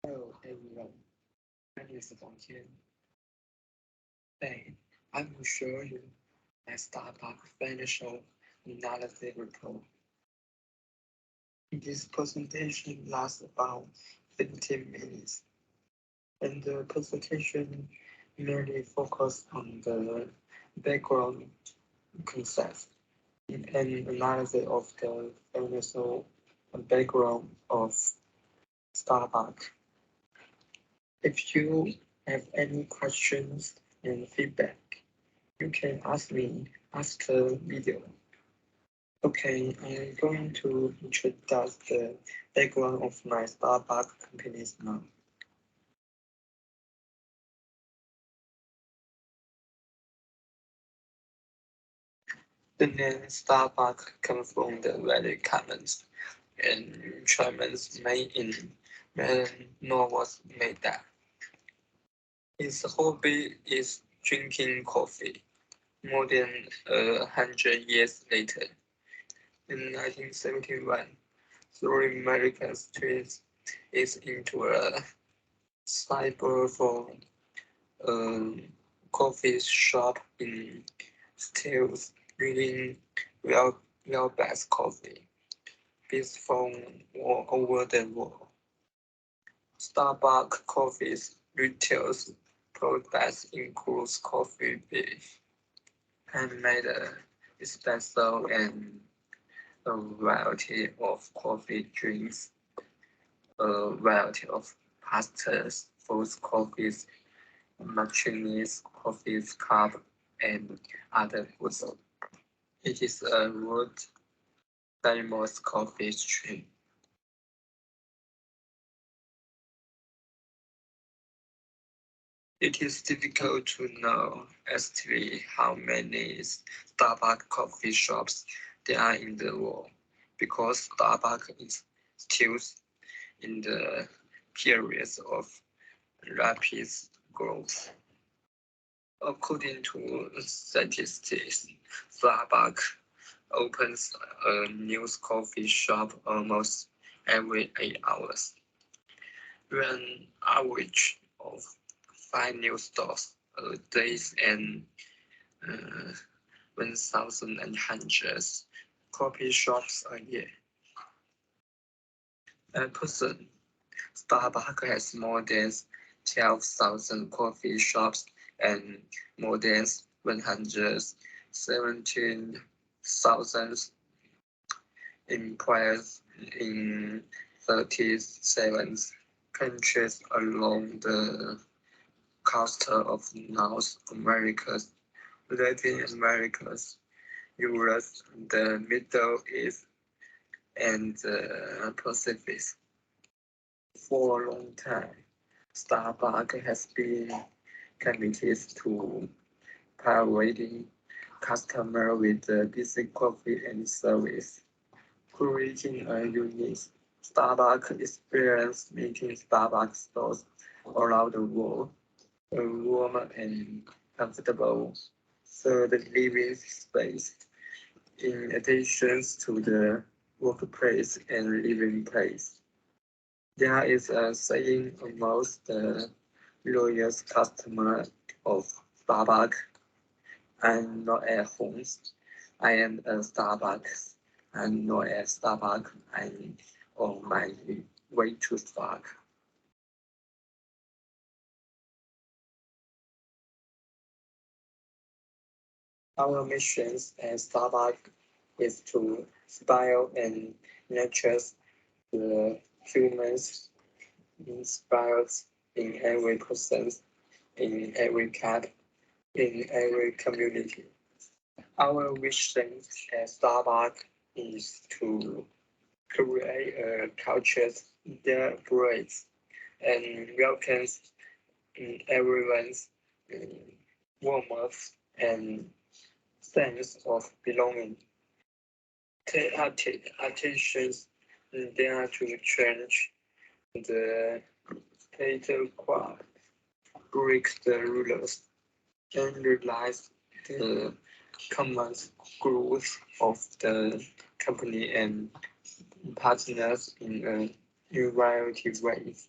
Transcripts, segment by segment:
Hello everyone, my name is Tian. Today, I will show you my Starbucks financial analysis report. This presentation lasts about 15 minutes, and the presentation mainly focuses on the background concept and analysis of the financial background of Starbucks. If you have any questions and feedback, you can ask me after video. Okay, I'm going to introduce the background of my Starbucks companies now. The name Starbucks comes from the very common and German's made in when no was made that. His hobby is drinking coffee. More than 100 years later, in 1971, three American twins is into a cyber for a coffee shop in Stills, reading real best coffee. This from all over the world. Starbucks coffee's retail products includes coffee beef, handmade espresso, and a variety of coffee drinks, a variety of pastas, fruit coffees, martinis, coffees, cup, and other goods. It is a world famous coffee chain. It is difficult to know exactly how many Starbucks coffee shops there are in the world because Starbucks is still in the periods of rapid growth. According to statistics, Starbucks opens a new coffee shop almost every 8 hours. An average of 5 new stores a day and 1,100 coffee shops a year. At present, Starbucks has more than 12,000 coffee shops and more than 117,000 employees in 37 countries along the coast of North America, Latin America, Europe, the Middle East, and the Pacific. For a long time, Starbucks has been committed to providing customers with basic coffee and service, creating a unique Starbucks experience, making Starbucks stores around the world a warm and comfortable third living space. In addition to the workplace and living place, there is a saying amongst the loyal customers of Starbucks: "I'm not at home. I am a Starbucks. I'm not at Starbucks. I'm on my way to Starbucks." Our mission at Starbucks is to inspire and nurture the humans inspired in every person, in every cup, in every community. Our vision at Starbucks is to create a culture that breeds and welcomes everyone's warmth and sense of belonging. Take attention there to change the status quo, break the rules, and realize the common growth of the company and partners in a variety of ways.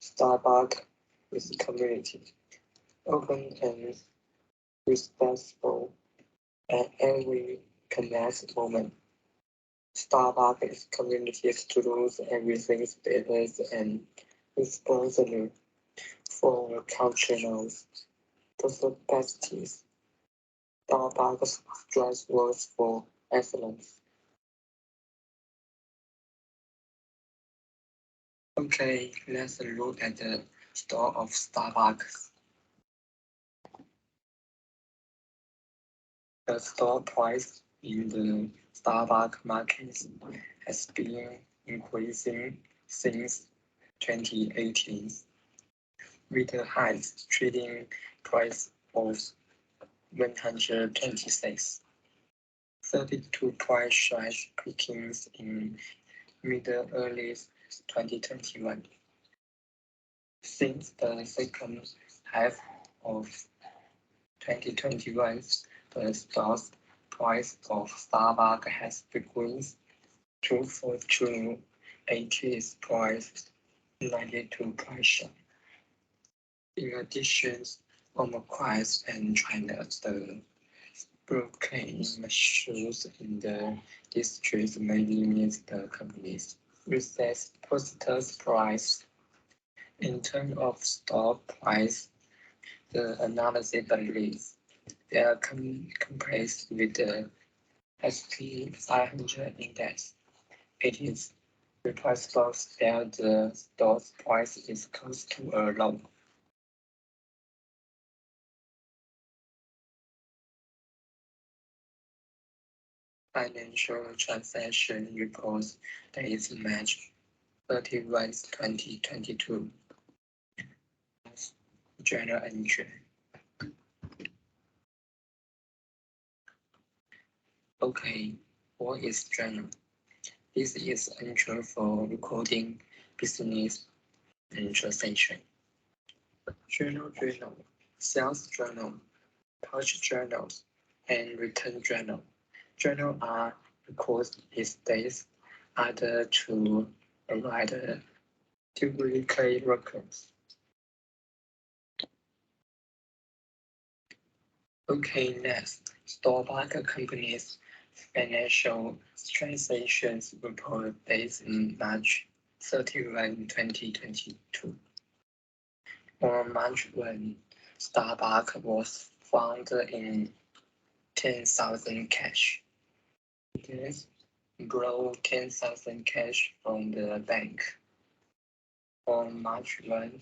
Starbucks is community, open and responsible at every connect moment. Starbucks is community to do everything better and responsible for cultural perspectives. Starbucks strives works for excellence. Okay, let's look at the store of Starbucks. The store price in the Starbucks market has been increasing since 2018, with the highest trading price of 126. 32 price rise peakings in mid-early 2021. Since the second half of 2021, the stock price of Starbucks has decreased to 80 price 92 price. In addition, Omicron and China, the blockade measures in the district may limit the company's recess positive price. In terms of stock price, the analysis believes they are compared with the S&P 500 index. It is replaceable that the stock price is close to a low. Financial transaction reports dates March 31, 2022. Journal entry. Okay, what is journal? This is entry for recording business and transaction. Journal, sales journal, purchase journals, and return journal. Journal are records its days either to provide duplicate records. Okay, next, Starbucks company's financial transactions report dates in March 31, 2022. On March 1, Starbucks was found in 10,000 cash. This borrowed 10,000 cash from the bank. On March 1,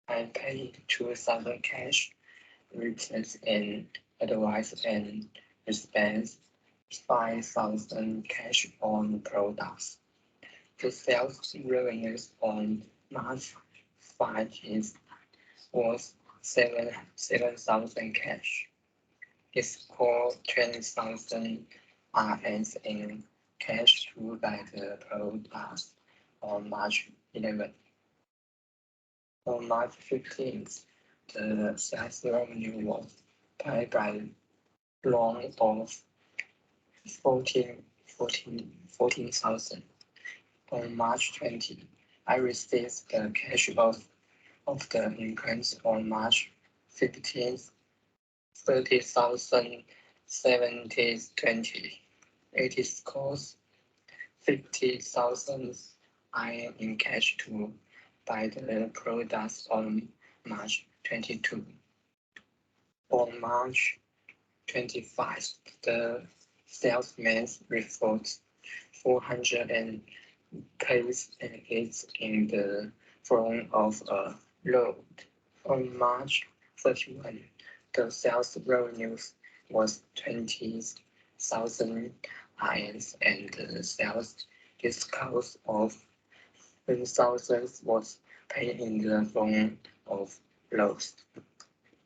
I paid 2,000 cash, returns and advice and expense 5,000 cash on products. The sales revenues on March 5th was 7,000 cash. It's called 20,000 RS in cash to buy the products on March 11th. On March 15th, the sales revenue was paid by loan of 14,000. On March 20, I received the cash of the increase on March 15th, 30,000 7020. It is cost 50,000 I in cash to buy the products on March 22. On March 25, the salesman reports 400 and pays it in the form of a load. On March 31, the sales revenues was 20,000 INs and the sales discount of 1,000 was paid in the form of loads.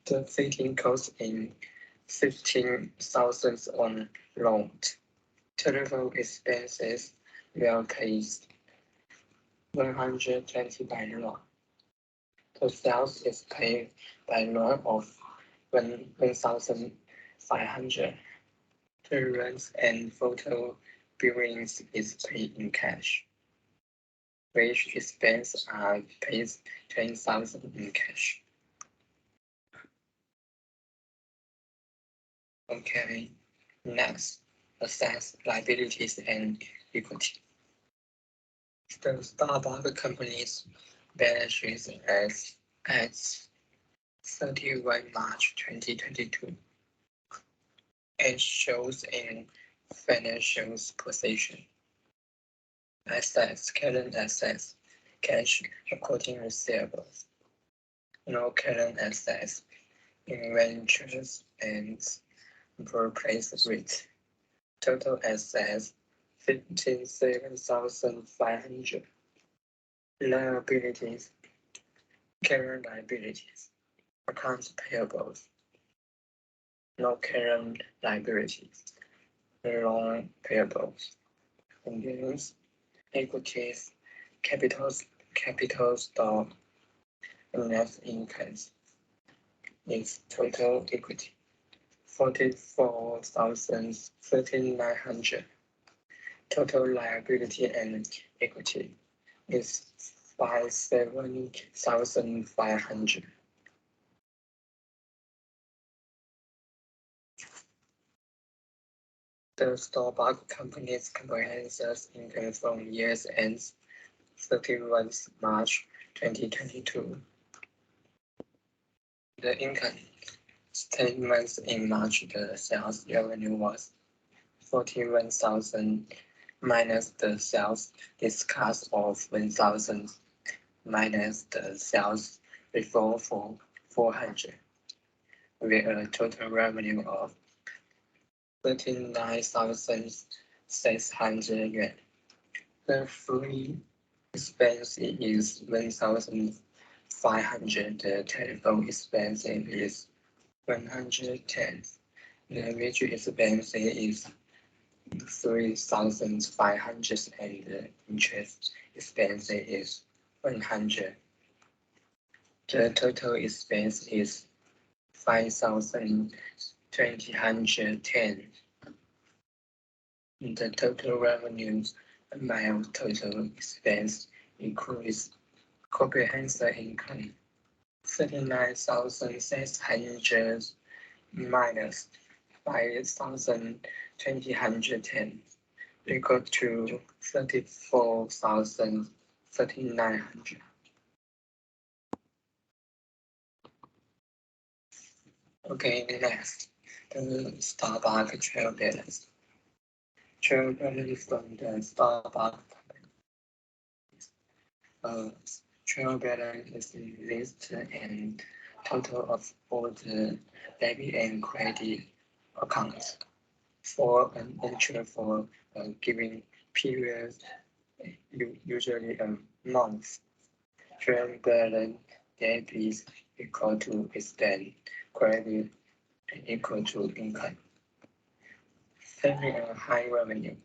The fitting cost in 15,000 on loan. Total expenses will pay 120 by loan. The sales is paid by loan of 1,500. The rent and photo billings is paid in cash. which expense are paid 10,000 in cash. Okay, next, assets, liabilities, and equity. The Starbucks company's balance sheet at 31 March 2022 and shows in financial position. Assets, current assets, cash, according receivables. No current assets, inventories, and purchase rate. Total assets, 57,500. Liabilities, current liabilities, accounts payables. No current liabilities, loan payables. Gains, equities, capital stock, net income is total equity 44,3,900. Total liability and equity is 57,500. The Starbucks company's comprehensive income from years ends 31 March 2022. The income statements in March, the sales revenue was 41,000 minus the sales discussed of 1,000 minus the sales before for 400, with a total revenue of 39,600 yuan. The free expense is 1,500. The telephone expense is 110. The wage expense is 3,500 and the interest expense is 100. The total expense is 5,210. The total revenue amount total expense includes comprehensive income 39,600 minus 5,210 equal to 34,3,900. Okay, next, the Starbucks trial balance. Trial balance from the Starbucks company. Trial balance is the list and total of all the debit and credit accounts for an entry for a given period, usually a month. Trial balance debit is equal to expense, credit equal to income. Having a high revenue,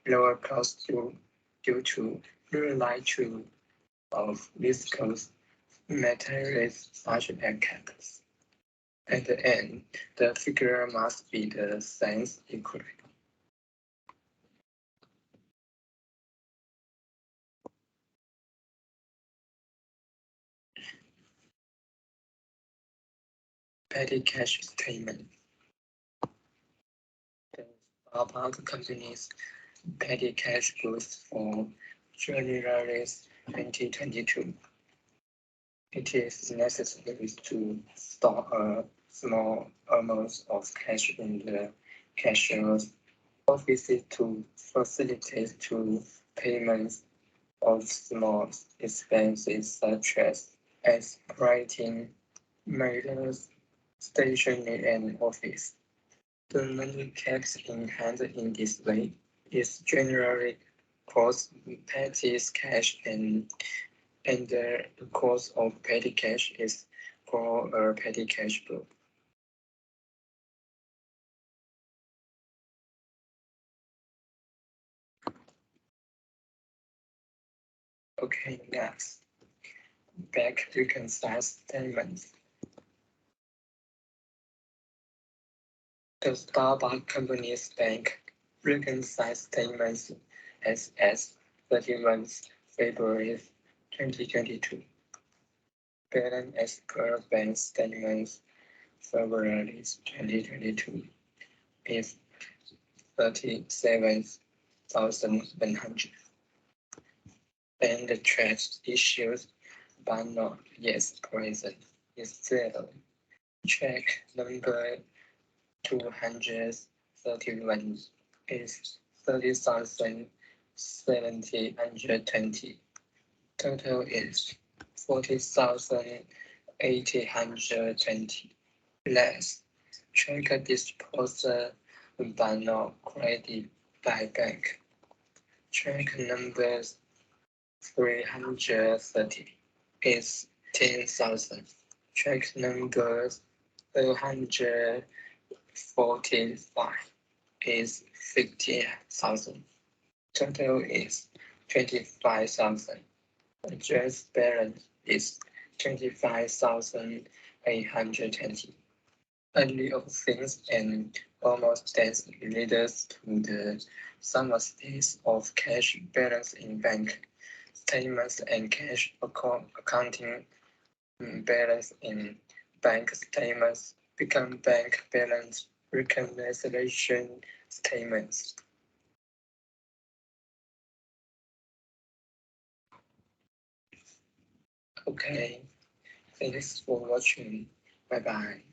lower cost due to reliability of viscous materials such as chemicals. At the end, the figure must be the same equally. Petty cash statement. The Starbucks company's petty cash goods for January 2022. It is necessary to store a small amount of cash in the cashier's office to facilitate to payments of small expenses such as writing, mailers, stationery, and office. The money kept in hand in this way is generally called petty cash, and the cost of petty cash is called a petty cash book. Okay, next, bank reconciled statements. The Starbucks company's bank reconciled statements as 31 February 2022. Balance as per bank statements February 2022 is 37,100. And the trash issues but not yet present is 0. Check number 231 is 30,720. Total is 40,820. Less. Check disposal but not credit by bank. Check numbers 330 is 10,000. Check numbers 145 is 50,000. Total is 25,000. Address balance is 25,820. Early of things and almost debts related to the sum of days of cash balance in bank statements and cash accounting balance in bank statements become bank balance reconciliation statements. Okay, thanks for watching. Bye bye.